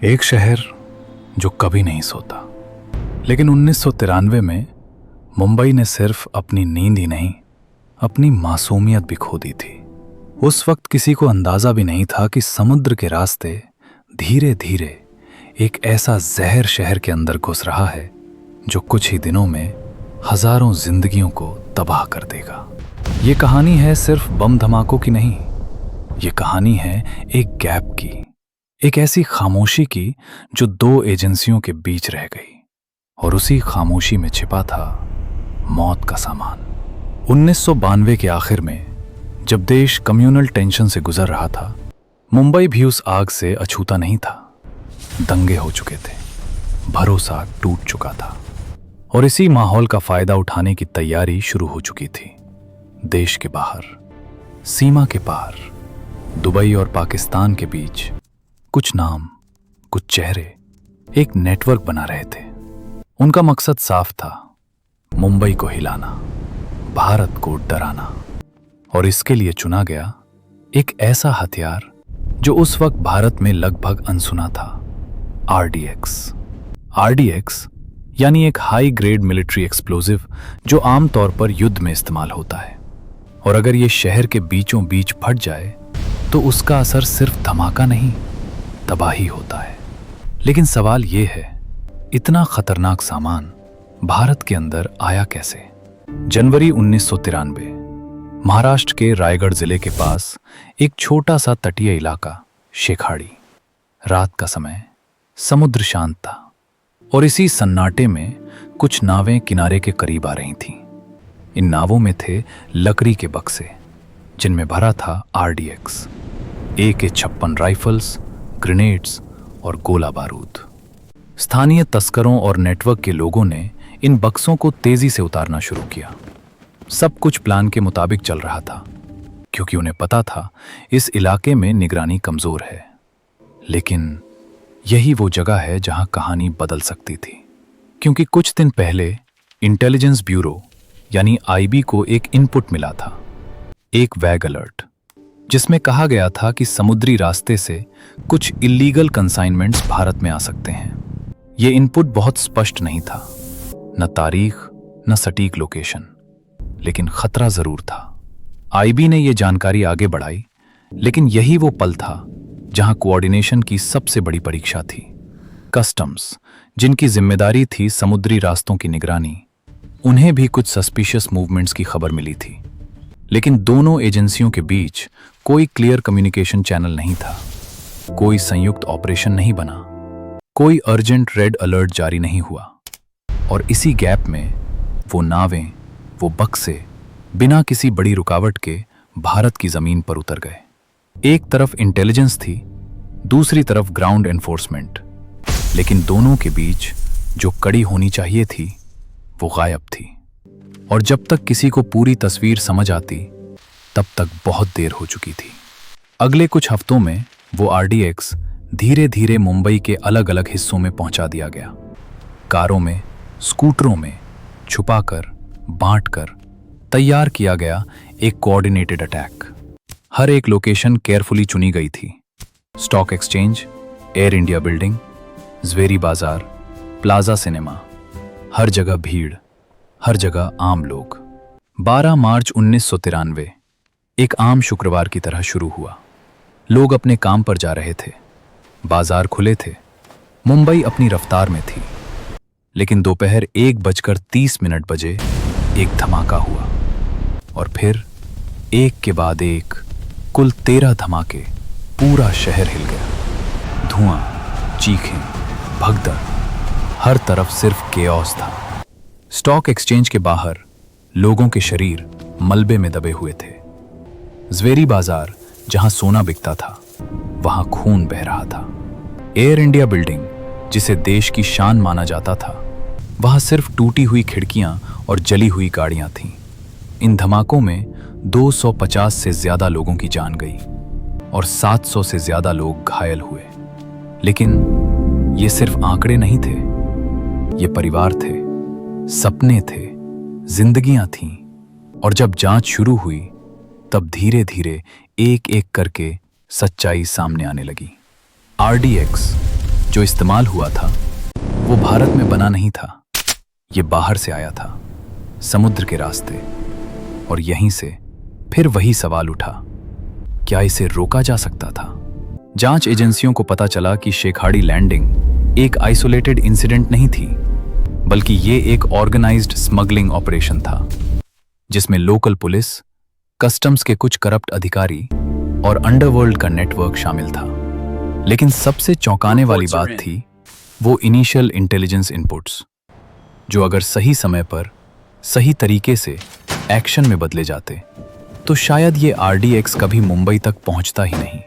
एक शहर जो कभी नहीं सोता। लेकिन 1993 में मुंबई ने सिर्फ अपनी नींद ही नहीं, अपनी मासूमियत भी खो दी थी। उस वक्त किसी को अंदाजा भी नहीं था कि समुद्र के रास्ते धीरे धीरे एक ऐसा जहर शहर के अंदर घुस रहा है जो कुछ ही दिनों में हजारों जिंदगियों को तबाह कर देगा। ये कहानी है सिर्फ बम धमाकों की नहीं, ये कहानी है एक गैप की, एक ऐसी खामोशी की जो दो एजेंसियों के बीच रह गई, और उसी खामोशी में छिपा था मौत का सामान। 1992 के आखिर में जब देश कम्युनल टेंशन से गुजर रहा था, मुंबई भी उस आग से अछूता नहीं था। दंगे हो चुके थे, भरोसा टूट चुका था, और इसी माहौल का फायदा उठाने की तैयारी शुरू हो चुकी थी। देश के बाहर, सीमा के पार, दुबई और पाकिस्तान के बीच कुछ नाम, कुछ चेहरे एक नेटवर्क बना रहे थे। उनका मकसद साफ था, मुंबई को हिलाना, भारत को डराना। और इसके लिए चुना गया एक ऐसा हथियार जो उस वक्त भारत में लगभग अनसुना था, आरडीएक्स। आरडीएक्स यानी एक हाई ग्रेड मिलिट्री एक्सप्लोजिव जो आमतौर पर युद्ध में इस्तेमाल होता है। और अगर ये शहर के बीचों बीच फट जाए तो उसका असर सिर्फ धमाका नहीं, तबाही होता है। लेकिन सवाल यह है, इतना खतरनाक सामान भारत के अंदर आया कैसे? जनवरी 1993, महाराष्ट्र के रायगढ़ जिले के पास एक छोटा सा तटीय इलाका शेखाड़ी। रात का समय, समुद्र शांत था, और इसी सन्नाटे में कुछ नावें किनारे के करीब आ रही थीं। इन नावों में थे लकड़ी के बक्से जिनमें भरा था आरडीएक्स, AK-56 राइफल्स, ग्रेनेड्स और गोला बारूद। स्थानीय तस्करों और नेटवर्क के लोगों ने इन बक्सों को तेजी से उतारना शुरू किया। सब कुछ प्लान के मुताबिक चल रहा था, क्योंकि उन्हें पता था इस इलाके में निगरानी कमजोर है। लेकिन यही वो जगह है जहां कहानी बदल सकती थी, क्योंकि कुछ दिन पहले इंटेलिजेंस ब्यूरो यानी IB को एक इनपुट मिला था, एक वैग अलर्ट, जिसमें कहा गया था कि समुद्री रास्ते से कुछ इल्लीगल कंसाइनमेंट्स भारत में आ सकते हैं। यह इनपुट बहुत स्पष्ट नहीं था, न तारीख न सटीक लोकेशन, लेकिन खतरा जरूर था। IB ने यह जानकारी आगे बढ़ाई, लेकिन यही वो पल था जहां कोऑर्डिनेशन की सबसे बड़ी परीक्षा थी। कस्टम्स, जिनकी जिम्मेदारी थी समुद्री रास्तों की निगरानी, उन्हें भी कुछ सस्पिशियस मूवमेंट्स की खबर मिली थी। लेकिन दोनों एजेंसियों के बीच कोई क्लियर कम्युनिकेशन चैनल नहीं था, कोई संयुक्त ऑपरेशन नहीं बना, कोई अर्जेंट रेड अलर्ट जारी नहीं हुआ। और इसी गैप में वो नावें, वो बक्से बिना किसी बड़ी रुकावट के भारत की जमीन पर उतर गए। एक तरफ इंटेलिजेंस थी, दूसरी तरफ ग्राउंड एनफोर्समेंट, लेकिन दोनों के बीच जो कड़ी होनी चाहिए थी वो गायब थी। और जब तक किसी को पूरी तस्वीर समझ आती, तब तक बहुत देर हो चुकी थी। अगले कुछ हफ्तों में वो आरडीएक्स धीरे धीरे मुंबई के अलग अलग हिस्सों में पहुंचा दिया गया। कारों में, स्कूटरों में, छुपाकर, बांटकर तैयार किया गया एक कोऑर्डिनेटेड अटैक। हर एक लोकेशन केयरफुली चुनी गई थी। Stock exchange, air India building, Zaveri बाजार, प्लाजा सिनेमा, हर जगह भीड़, हर जगह आम लोग। 12 मार्च 1993 एक आम शुक्रवार की तरह शुरू हुआ। लोग अपने काम पर जा रहे थे, बाजार खुले थे, मुंबई अपनी रफ्तार में थी। लेकिन दोपहर 1:30 बजे एक धमाका हुआ, और फिर एक के बाद एक कुल 13 धमाके। पूरा शहर हिल गया। धुआं, चीखें, भगदड़, हर तरफ सिर्फ केओस था। स्टॉक एक्सचेंज के बाहर लोगों के शरीर मलबे में दबे हुए थे। ज़वेरी बाजार, जहां सोना बिकता था, वहां खून बह रहा था। एयर इंडिया बिल्डिंग, जिसे देश की शान माना जाता था, वहां सिर्फ टूटी हुई खिड़कियां और जली हुई गाड़ियां थीं। इन धमाकों में 250 से ज्यादा लोगों की जान गई और 700 से ज्यादा लोग घायल हुए। लेकिन ये सिर्फ आंकड़े नहीं थे, ये परिवार थे, सपने थे, जिंदगियां थीं। और जब जांच शुरू हुई, तब धीरे धीरे एक एक करके सच्चाई सामने आने लगी। आरडीएक्स जो इस्तेमाल हुआ था वो भारत में बना नहीं था, ये बाहर से आया था, समुद्र के रास्ते। और यहीं से फिर वही सवाल उठा, क्या इसे रोका जा सकता था? जांच एजेंसियों को पता चला कि शेखाड़ी लैंडिंग एक आइसोलेटेड इंसिडेंट नहीं थी, बल्कि ये एक ऑर्गेनाइज्ड स्मगलिंग ऑपरेशन था, जिसमें लोकल पुलिस, कस्टम्स के कुछ करप्ट अधिकारी और अंडरवर्ल्ड का नेटवर्क शामिल था। लेकिन सबसे चौंकाने वाली बात थी वो इनिशियल इंटेलिजेंस इनपुट्स, जो अगर सही समय पर सही तरीके से एक्शन में बदले जाते तो शायद ये आरडीएक्स कभी मुंबई तक पहुंचता ही नहीं।